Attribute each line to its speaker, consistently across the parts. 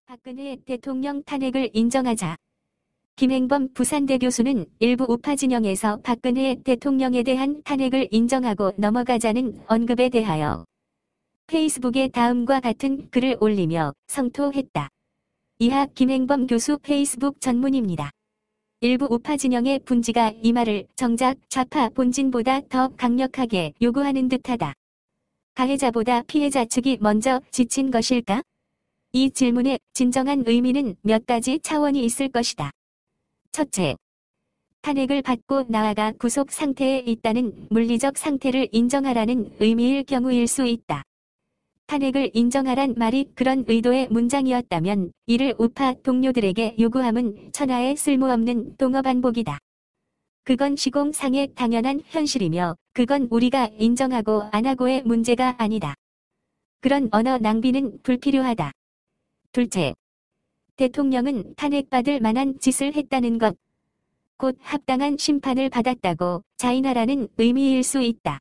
Speaker 1: 박근혜 대통령 탄핵을 인정하자. 김행범 부산대 교수는 일부 우파 진영에서 박근혜 대통령에 대한 탄핵을 인정하고 넘어가자는 언급에 대하여 페이스북에 다음과 같은 글을 올리며 성토했다. 이하 김행범 교수 페이스북 전문입니다. 일부 우파 진영의 분지가 이 말을 정작 좌파 본진보다 더 강력하게 요구하는 듯하다. 가해자보다 피해자 측이 먼저 지친 것일까? 이 질문의 진정한 의미는 몇 가지 차원이 있을 것이다. 첫째, 탄핵을 받고 나아가 구속 상태에 있다는 물리적 상태를 인정하라는 의미일 경우일 수 있다. 탄핵을 인정하란 말이 그런 의도의 문장이었다면 이를 우파 동료들에게 요구함은 천하의 쓸모없는 동어반복이다. 그건 시공상의 당연한 현실이며 그건 우리가 인정하고 안 하고의 문제가 아니다. 그런 언어 낭비는 불필요하다. 둘째, 대통령은 탄핵받을 만한 짓을 했다는 것, 곧 합당한 심판을 받았다고 자인하라는 의미일 수 있다.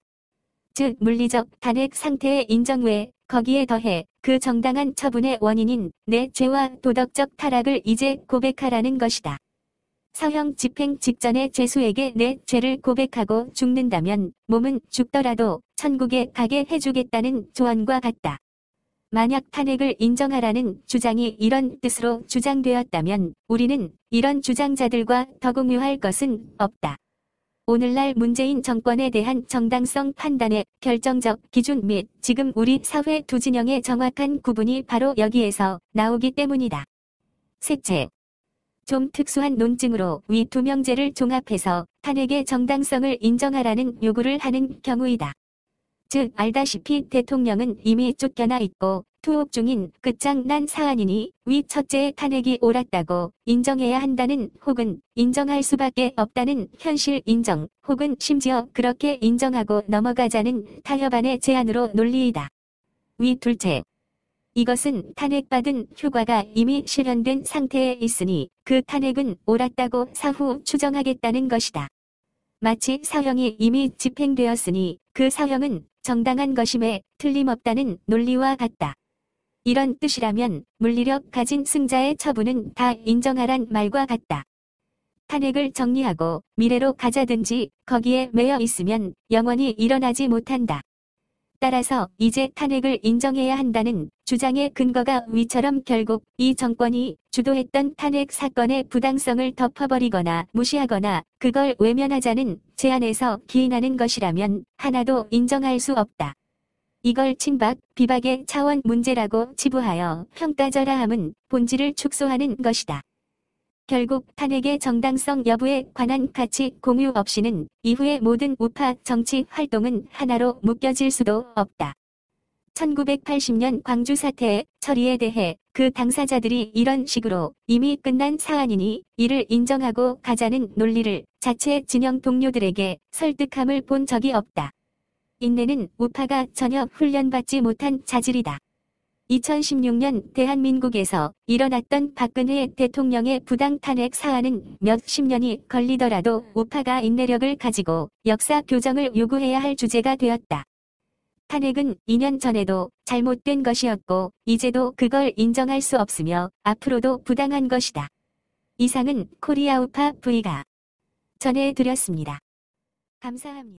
Speaker 1: 즉 물리적 탄핵 상태의 인정 외에 거기에 더해 그 정당한 처분의 원인인 내 죄와 도덕적 타락을 이제 고백하라는 것이다. 사형 집행 직전에 죄수에게 내 죄를 고백하고 죽는다면 몸은 죽더라도 천국에 가게 해주겠다는 조언과 같다. 만약 탄핵을 인정하라는 주장이 이런 뜻으로 주장되었다면 우리는 이런 주장자들과 더 공유할 것은 없다. 오늘날 문재인 정권에 대한 정당성 판단의 결정적 기준 및 지금 우리 사회 두 진영의 정확한 구분이 바로 여기에서 나오기 때문이다. 셋째, 좀 특수한 논증으로 위 두 명제를 종합해서 탄핵의 정당성을 인정하라는 요구를 하는 경우이다. 즉 알다시피 대통령은 이미 쫓겨나 있고 투옥 중인 끝장난 사안이니 위 첫째의 탄핵이 옳았다고 인정해야 한다는 혹은 인정할 수밖에 없다는 현실 인정 혹은 심지어 그렇게 인정하고 넘어가자는 타협안의 제안으로 논리이다. 위 둘째, 이것은 탄핵받은 효과가 이미 실현된 상태에 있으니 그 탄핵은 옳았다고 사후 추정하겠다는 것이다. 마치 사형이 이미 집행되었으니 그 사형은 정당한 것임에 틀림없다는 논리와 같다. 이런 뜻이라면 물리력 가진 승자의 처분은 다 인정하란 말과 같다. 탄핵을 정리하고 미래로 가자든지 거기에 매여 있으면 영원히 일어나지 못한다. 따라서 이제 탄핵을 인정해야 한다는 주장의 근거가 위처럼 결국 이 정권이 주도했던 탄핵 사건의 부당성을 덮어버리거나 무시하거나 그걸 외면하자는 제안에서 기인하는 것이라면 하나도 인정할 수 없다. 이걸 친박, 비박의 차원 문제라고 치부하여 평가절하함은 본질을 축소하는 것이다. 결국 탄핵의 정당성 여부에 관한 가치 공유 없이는 이후의 모든 우파 정치 활동은 하나로 묶여질 수도 없다. 1980년 광주 사태의 처리에 대해 그 당사자들이 이런 식으로 이미 끝난 사안이니 이를 인정하고 가자는 논리를 자체 진영 동료들에게 설득함을 본 적이 없다. 인내는 우파가 전혀 훈련받지 못한 자질이다. 2016년 대한민국에서 일어났던 박근혜 대통령의 부당 탄핵 사안은 몇십 년이 걸리더라도 우파가 인내력을 가지고 역사 교정을 요구해야 할 주제가 되었다. 탄핵은 2년 전에도 잘못된 것이었고 이제도 그걸 인정할 수 없으며 앞으로도 부당한 것이다. 이상은 코리아 우파 V가 전해드렸습니다. 감사합니다.